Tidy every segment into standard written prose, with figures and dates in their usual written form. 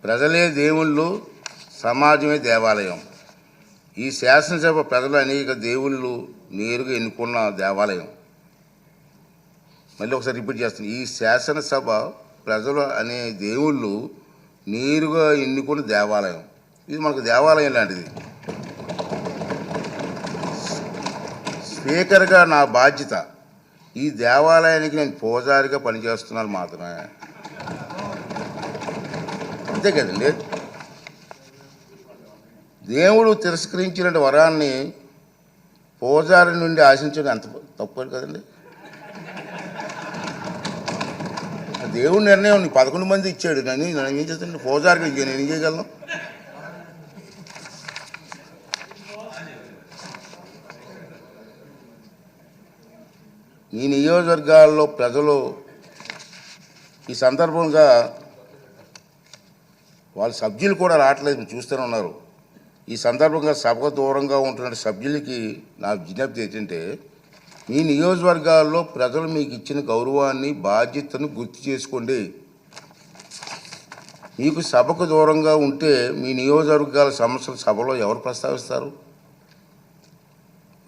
ప్రజలే దేవుళ్ళు, సమాజమే దేవాలయం. ఈ శాసనసభ ప్రజలు అనేక దేవుళ్ళు నేరుగా ఎన్నుకున్న దేవాలయం. మళ్ళీ ఒకసారి రిపీట్ చేస్తాను. ఈ శాసనసభ ప్రజలు అనే దేవుళ్ళు నేరుగా ఎన్నుకున్న దేవాలయం. ఇది మనకు దేవాలయం లాంటిది. స్పీకర్గా నా బాధ్యత ఈ దేవాలయానికి నేను పూజారిగా పనిచేస్తున్నాను మాత్రమే. అంతే కదండి. దేవుడు తిరస్కరించిన వరాన్ని పూజారి నుండి ఆశించడం ఎంత తప్పు కదండి. దేవుడి నిర్ణయం నీకు 11 మంది ఇచ్చాడు. నన్ను ఏం చేస్తాను? పూజారికి నేను ఏం చేయగలను? ఈ నియోజకవర్గాల్లో ప్రజలు ఈ సందర్భంగా వాళ్ళ సభ్యులు కూడా రావట్లేదు, మీరు చూస్తూనే ఉన్నారు. ఈ సందర్భంగా సభకు దూరంగా ఉంటున్న సభ్యులకి నా విజ్ఞప్తి ఏంటంటే, మీ నియోజకవర్గాల్లో ప్రజలు మీకు ఇచ్చిన గౌరవాన్ని, బాధ్యతను గుర్తు చేసుకోండి. మీకు సభకు దూరంగా ఉంటే మీ నియోజకవర్గాల సమస్యలు సభలో ఎవరు ప్రస్తావిస్తారు?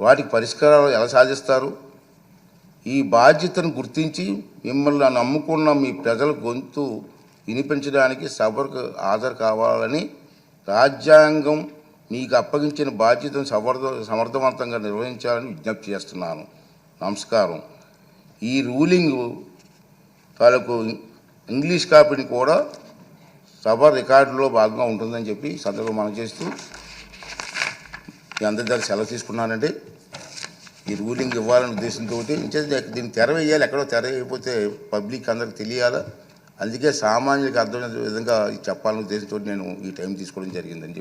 వాటికి పరిష్కారాలు ఎలా సాధిస్తారు? ఈ బాధ్యతను గుర్తించి మిమ్మల్ని నమ్ముకున్న మీ ప్రజల గొంతు వినిపించడానికి సభకు హాజరు కావాలని రాజ్యాంగం మీకు అప్పగించిన బాధ్యతను సమర్థవంతంగా నిర్వహించాలని విజ్ఞప్తి చేస్తున్నాను. నమస్కారం. ఈ రూలింగ్ తాలూకు ఇంగ్లీష్ కాపీని కూడా సభ రికార్డులో భాగంగా ఉంటుందని చెప్పి సందర్భంగా మనం చేస్తూ మీ అందరి దగ్గర సెలవు తీసుకున్నానండి. ఈ రూలింగ్ ఇవ్వాలనే ఉద్దేశంతో దీన్ని తెర వేయాలి. ఎక్కడో తెర అయిపోతే పబ్లిక్ అందరికి తెలియాలా. అందుకే సామాన్యులకు అర్థమైన విధంగా చెప్పాలనే ఉద్దేశంతో నేను ఈ టైం తీసుకోవడం జరిగిందని